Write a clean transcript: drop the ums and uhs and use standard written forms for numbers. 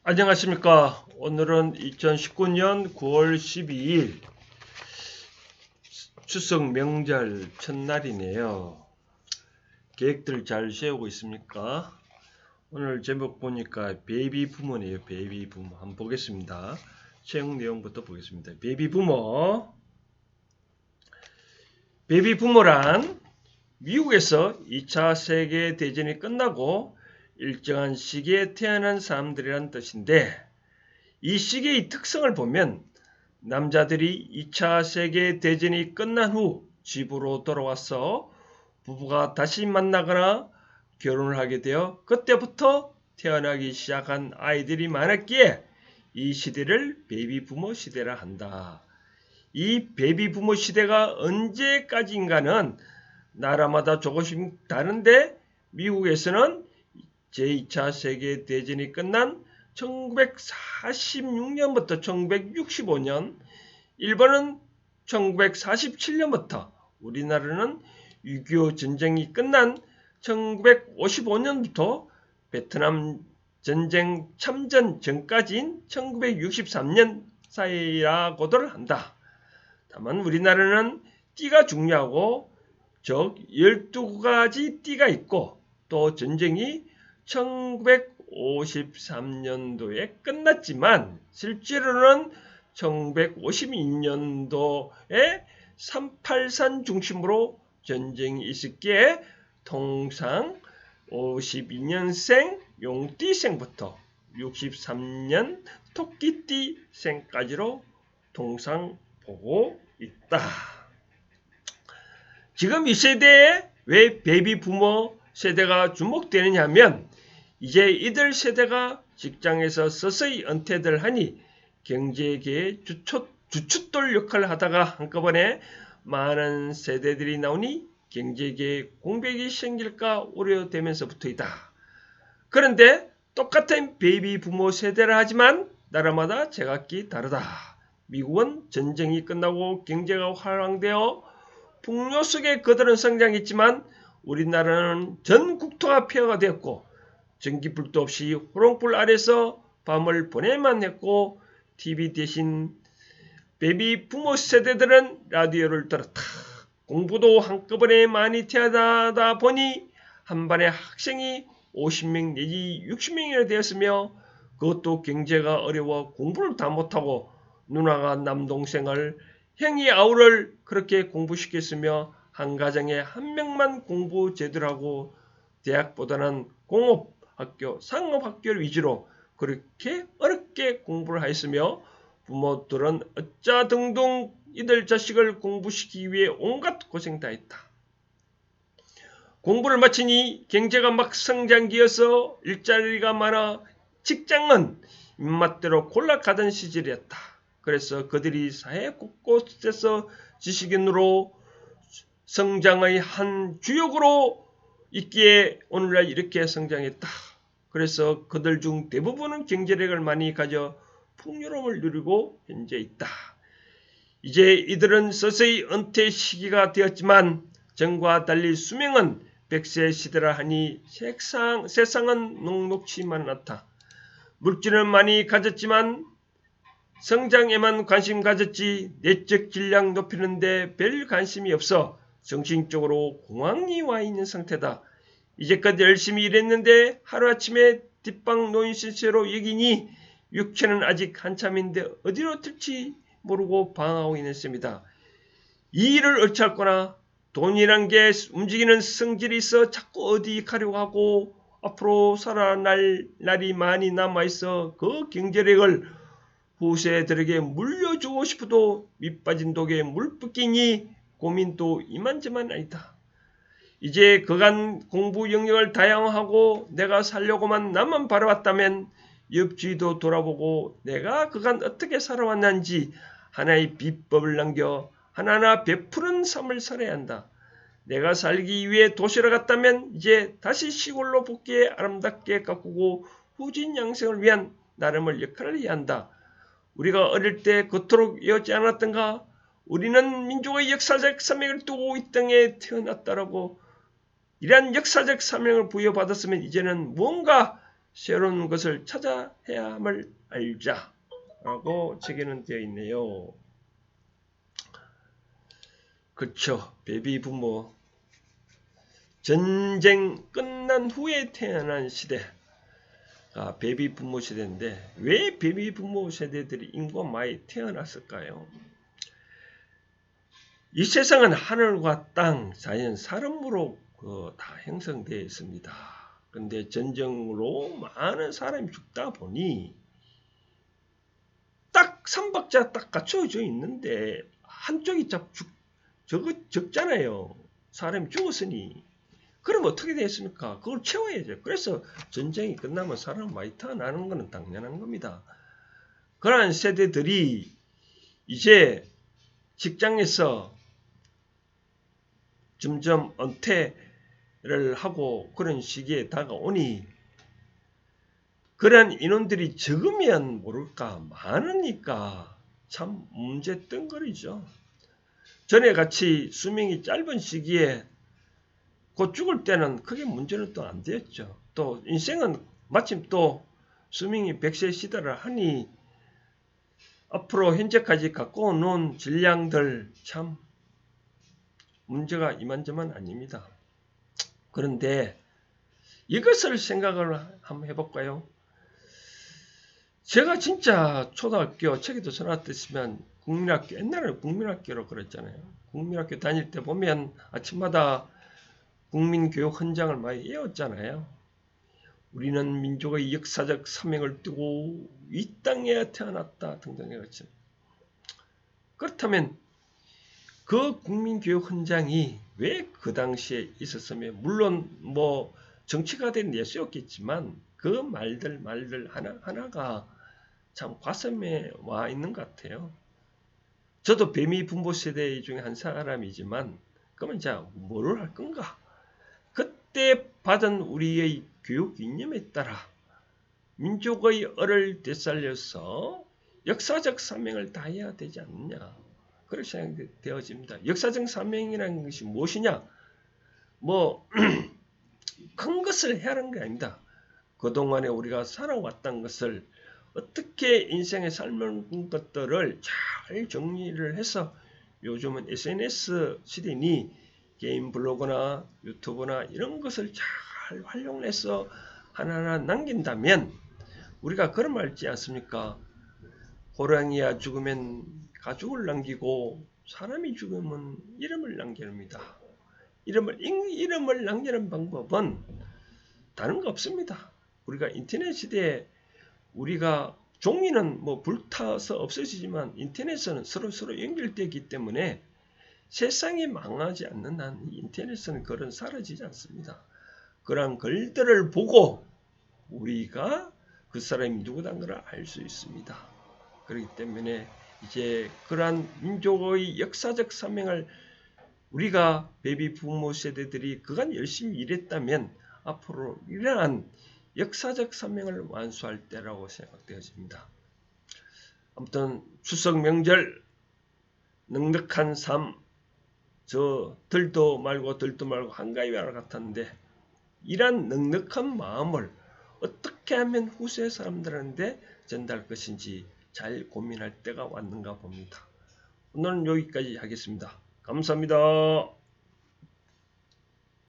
안녕하십니까. 오늘은 2019년 9월 12일 추석 명절 첫날이네요. 계획들 잘 세우고 있습니까? 오늘 제목 보니까 베이비 부모네요. 베이비 부모. 한번 보겠습니다. 채용 내용부터 보겠습니다. 베이비 부모. 베이비 부모란 미국에서 2차 세계대전이 끝나고 일정한 시기에 태어난 사람들이란 뜻인데, 이 시기의 특성을 보면 남자들이 2차 세계대전이 끝난 후 집으로 돌아와서 부부가 다시 만나거나 결혼을 하게 되어 그때부터 태어나기 시작한 아이들이 많았기에 이 시대를 베이비 부모 시대라 한다. 이 베이비 부모 시대가 언제까지인가는 나라마다 조금씩 다른데, 미국에서는 제2차 세계대전이 끝난 1946년부터 1965년, 일본은 1947년부터, 우리나라는 6.25 전쟁이 끝난 1955년부터 베트남 전쟁 참전 전까지인 1963년 사이라고들 한다. 다만 우리나라는 띠가 중요하고 즉 12가지 띠가 있고, 또 전쟁이 1953년도에 끝났지만 실제로는 1952년도에 383 중심으로 전쟁이 있었기에 통상 52년생 용띠생부터 63년 토끼띠생까지로 통상 보고 있다. 지금 이 세대에 왜 베이비 부모 세대가 주목되느냐 하면, 이제 이들 세대가 직장에서 서서히 은퇴를 하니 경제계의 주춧돌 역할을 하다가 한꺼번에 많은 세대들이 나오니 경제계에 공백이 생길까 우려되면서부터이다. 그런데 똑같은 베이비 부모 세대라 하지만 나라마다 제각기 다르다. 미국은 전쟁이 끝나고 경제가 활황되어 풍요 속에 그들은 성장했지만, 우리나라는 전 국토가 폐허가 되었고 전기불도 없이 호롱불 아래서 밤을 보내만 했고, TV 대신 베이비 부모 세대들은 라디오를 들었다. 공부도 한꺼번에 많이 태어나다 보니 한반에 학생이 50명 내지 60명이나 되었으며, 그것도 경제가 어려워 공부를 다 못하고 누나가 남동생을, 형이 아우를 그렇게 공부시켰으며 한 가정에 한 명만 공부 제대로 하고 대학보다는 공업학교, 상업학교를 위주로 그렇게 어렵게 공부를 하였으며, 부모들은 어짜등등 이들 자식을 공부시키기 위해 온갖 고생 다 했다. 공부를 마치니 경제가 막 성장기여서 일자리가 많아 직장은 입맛대로 골라가던 시절이었다. 그래서 그들이 사회 곳곳에서 지식인으로 성장의 한 주역으로 있기에 오늘날 이렇게 성장했다. 그래서 그들 중 대부분은 경제력을 많이 가져 풍요로움을 누리고 현재 있다. 이제 이들은 서서히 은퇴 시기가 되었지만 전과 달리 수명은 100세 시대라 하니 세상은 녹록치만 않다. 물질은 많이 가졌지만 성장에만 관심 가졌지 내적 질량 높이는데 별 관심이 없어 정신적으로 공황이 와 있는 상태다. 이제까지 열심히 일했는데 하루아침에 뒷방 노인 신세로 여기니 육체는 아직 한참인데 어디로 튈지 모르고 방황하고 있는 셈이다. 이 일을 어찌할거나, 돈이란 게 움직이는 성질이 있어 자꾸 어디 가려고 하고 앞으로 살아날 날이 많이 남아있어 그 경제력을 후세들에게 물려주고 싶어도 밑빠진 독에 물 붓기니 고민도 이만저만 아니다. 이제 그간 공부 영역을 다양화하고 내가 살려고만 나만 바라봤다면 옆주위도 돌아보고 내가 그간 어떻게 살아왔는지 하나의 비법을 남겨 하나하나 베푸는 삶을 살아야 한다. 내가 살기 위해 도시를 갔다면 이제 다시 시골로 복귀해 아름답게 가꾸고 후진 양생을 위한 나름의 역할을 해야 한다. 우리가 어릴 때 그토록 이었지 않았던가? 우리는 민족의 역사적 사명을 두고 이 땅에 태어났다라고 이러한 역사적 사명을 부여받았으면 이제는 무언가 새로운 것을 찾아 해야 함을 알자 라고 책에는 되어 있네요. 그렇죠. 베이비 부모, 전쟁 끝난 후에 태어난 시대, 베이비 부모 세대인데 왜 베이비 부모 세대들이 인구가 많이 태어났을까요? 이 세상은 하늘과 땅, 자연, 사람으로 다 형성되어 있습니다. 근데 전쟁으로 많은 사람이 죽다 보니 딱 3박자 딱 갖춰져 있는데 한쪽이 적잖아요. 사람이 죽었으니. 그럼 어떻게 되겠습니까? 그걸 채워야죠. 그래서 전쟁이 끝나면 사람 많이 태어나는 것은 당연한 겁니다. 그러한 세대들이 이제 직장에서 점점 은퇴를 하고 그런 시기에 다가오니 그런 인원들이 적으면 모를까 많으니까 참 문제덩거리죠. 전에 같이 수명이 짧은 시기에 곧 죽을 때는 크게 문제는 또 안 되었죠. 또 인생은 마침 또 수명이 100세 시대를 하니 앞으로 현재까지 갖고 놓은 질량들 참 문제가 이만저만 아닙니다. 그런데 이것을 생각을 한번 해볼까요? 제가 진짜 초등학교 책에도 써놨듯이면 국민학교, 옛날에는 국민학교로 그랬잖아요. 국민학교 다닐 때 보면 아침마다 국민교육 헌장을 많이 외웠잖아요. 우리는 민족의 역사적 사명을 띠고 이 땅에 태어났다 등등 해가지고. 그렇다면 그 국민교육 헌장이 왜 그 당시에 있었으면 물론 뭐 정치가 된 예수였겠지만 그 말들 하나하나가 참 가슴에 와 있는 것 같아요. 저도 뱀이 분보 세대 중에 한 사람이지만 그러면 자 뭐를 할 건가? 그때 받은 우리의 교육 이념에 따라 민족의 얼을 되살려서 역사적 사명을 다해야 되지 않느냐. 그렇게 생각되어집니다. 역사적 사명이라는 것이 무엇이냐? 뭐 큰 것을 해야 하는 게 아닙니다. 그동안에 우리가 살아왔던 것을 어떻게 인생의 삶은 것들을 잘 정리를 해서 요즘은 SNS 시대니 게임 블로그나 유튜브나 이런 것을 잘 활용해서 하나하나 남긴다면 우리가 그런 말 있지 않습니까? 호랑이야 죽으면 가죽을 남기고 사람이 죽으면 이름을 남깁니다. 이름을 남기는 방법은 다른 거 없습니다. 우리가 인터넷 시대에 우리가 종이는 뭐 불타서 없어지지만 인터넷은 서로 연결되기 때문에 세상이 망하지 않는 한 인터넷은 글은 사라지지 않습니다. 그런 글들을 보고 우리가 그 사람이 누구란 걸 알 수 있습니다. 그렇기 때문에 이제 그러한 민족의 역사적 사명을 우리가 베이비 부모 세대들이 그간 열심히 일했다면 앞으로 이러한 역사적 사명을 완수할 때라고 생각되어집니다. 아무튼 추석 명절 넉넉한 삶 저 들도 말고 한가위와 같았는데 이런 넉넉한 마음을 어떻게 하면 후세 사람들한테 전달할 것인지 잘 고민할 때가 왔는가 봅니다. 오늘은 여기까지 하겠습니다. 감사합니다.